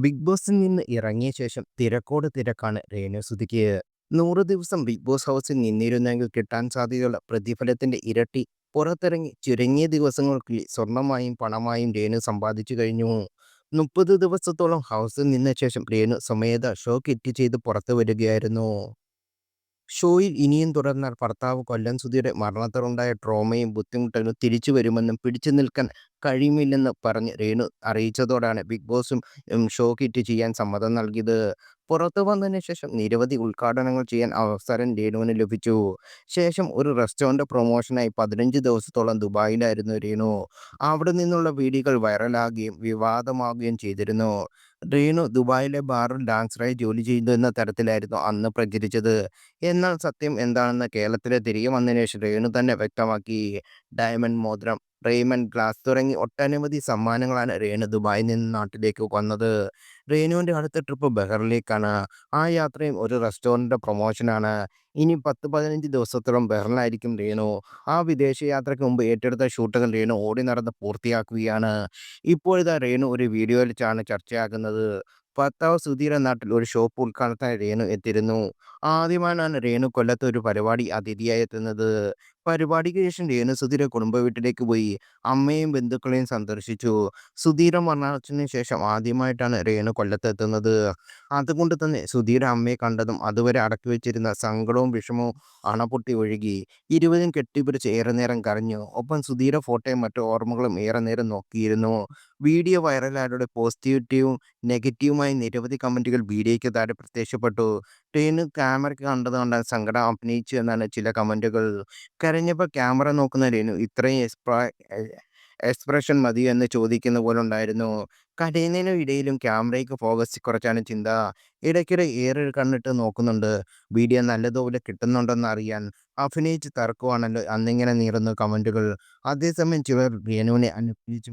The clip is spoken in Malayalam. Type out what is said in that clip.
ബിഗ് ബോസിൽ നിന്ന് ഇറങ്ങിയ ശേഷം തിരക്കോട് തിരക്കാണ് രേണുസുതിക്ക്. 100 ദിവസം ബിഗ് ബോസ് ഹൗസിൽ നിന്നിരുന്നെങ്കിൽ കിട്ടാൻ സാധ്യതയുള്ള പ്രതിഫലത്തിന്റെ ഇരട്ടി പുറത്തിറങ്ങി ചുരുങ്ങിയ ദിവസങ്ങൾക്കുള്ളിൽ സ്വർണമായും പണമായും രേണു സമ്പാദിച്ചു കഴിഞ്ഞു. 30 ദിവസത്തോളം ഹൗസിൽ നിന്ന ശേഷം രേണു സ്വമേധ ഷോ കിറ്റ് ചെയ്ത് പുറത്തു വരികയായിരുന്നു. ഷോയിൽ ഇനിയും തുടർന്നാൽ ഭർത്താവ് കൊല്ലം സുധിയുടെ മരണത്തിലുണ്ടായ ട്രോമയും ബുദ്ധിമുട്ടുകളും തിരിച്ചു വരുമെന്നും പിടിച്ചു നിൽക്കാൻ കഴിയുമില്ലെന്ന് പറഞ്ഞ് രേണു അറിയിച്ചതോടെയാണ് ബിഗ് ബോസും ഷോ ഹിറ്റ് ചെയ്യാൻ സമ്മതം നൽകിയത്. പുറത്തു വന്നതിന് ശേഷം നിരവധി ഉദ്ഘാടനങ്ങൾ ചെയ്യാൻ അവസരം രേണുവിന് ലഭിച്ചു. ശേഷം ഒരു റെസ്റ്റോറന്റ് പ്രൊമോഷനായി 15 ദിവസത്തോളം ദുബായിലായിരുന്നു രേണു. അവിടെ നിന്നുള്ള വീഡിയോകൾ വൈറലാകുകയും വിവാദമാകുകയും ചെയ്തിരുന്നു. രേണു ദുബായിലെ ബാറിൽ ഡാൻസറായി ജോലി ചെയ്തു എന്ന തരത്തിലായിരുന്നു അന്ന് പ്രചരിച്ചത്. എന്നാൽ സത്യം എന്താണെന്ന് കേരളത്തിലെ തിരികെ വന്നതിന് ശേഷം രേണു തന്നെ വ്യക്തമാക്കി. ഡയമണ്ട് മോതിരം, റെയ്മണ്ട് ഗ്ലാസ് തുടങ്ങി ഒട്ടനവധി സമ്മാനങ്ങളാണ് രേണു ദുബായിൽ നിന്ന് നാട്ടിലേക്ക് വന്നത്. രേണുവിന്റെ അടുത്ത ട്രിപ്പ് ബഹ്റിനിലേക്കാണ്. ആ യാത്രയും ഒരു റെസ്റ്റോറന്റ് പ്രൊമോഷനാണ്. ഇനി 10-15 ദിവസത്തോളം ബഹ്റിനിലായിരിക്കും രേണു. ആ വിദേശയാത്രയ്ക്ക് മുമ്പ് ഏറ്റെടുത്ത ഷൂട്ടുകൾ രേണു ഓടി നടന്ന് പൂർത്തിയാക്കുകയാണ്. ഇപ്പോഴിതാ രേണു ഒരു വീഡിയോയിലാണ് ചർച്ചയാകുന്നത്. ഭർത്താവ് സുധീരുടെ നാട്ടിൽ ഒരു ഷോപ്പ് ഉദ്ഘാടനത്തിനായി രേണു എത്തിയിരുന്നു. ആദ്യമായാണ് രേണു കൊല്ലത്ത് ഒരു പരിപാടി അതിഥിയായി എത്തുന്നത്. പരിപാടിക്ക് ശേഷം രേണു സുധീരുടെ കുടുംബ വീട്ടിലേക്ക് പോയി അമ്മയും ബന്ധുക്കളെയും സന്ദർശിച്ചു. സുധീരുടെ മരണത്തിന് ശേഷം ആദ്യമായിട്ടാണ് രേണു കൊല്ലത്തെത്തുന്നത്. അതുകൊണ്ട് തന്നെ സുധീരുടെ അമ്മയെ കണ്ടതും അതുവരെ അടക്കി വെച്ചിരുന്ന സങ്കടവും വിഷമവും അണപൊട്ടി ഒഴുകി. ഇരുവരും കെട്ടിപ്പിടിച്ച് ഏറെ നേരം കരഞ്ഞു. ഒപ്പം സുധീരുടെ ഫോട്ടോയും മറ്റു ഓർമ്മകളും ഏറെ നേരം നോക്കിയിരുന്നു. വീഡിയോ വൈറലായതോടെ പോസിറ്റീവും നെഗറ്റീവുമായ നിരവധി കമന്റുകൾ വീഡിയോയ്ക്ക് താഴെ പ്രത്യക്ഷപ്പെട്ടു. രേണു ക്യാമറയ്ക്ക് കണ്ടത് കണ്ടാൽ സങ്കടം അഭിനയിച്ചു എന്നാണ് ചില കമന്റുകൾ. കരഞ്ഞപ്പോൾ ക്യാമറ നോക്കുന്ന രേണു ഇത്രയും എക്സ്പ്രഷൻ മതിയോ എന്ന് ചോദിക്കുന്ന പോലെ ഉണ്ടായിരുന്നു. കരയുന്നതിനും ഇടയിലും ക്യാമറയ്ക്ക് ഫോക്കസ് കുറച്ചാണ് ചിന്ത. ഇടയ്ക്കിടെ ഏറെ കണ്ണിട്ട് നോക്കുന്നുണ്ട്. വീഡിയോ നല്ലതുപോലെ കിട്ടുന്നുണ്ടെന്ന് അറിയാൻ. അഭിനയിച്ച് തറക്കുവാണല്ലോ അന്നിങ്ങനെ നീറുന്നു കമന്റുകൾ. അതേസമയം ചിലർ രേണുവിനെ അനുകൂലിച്ചു.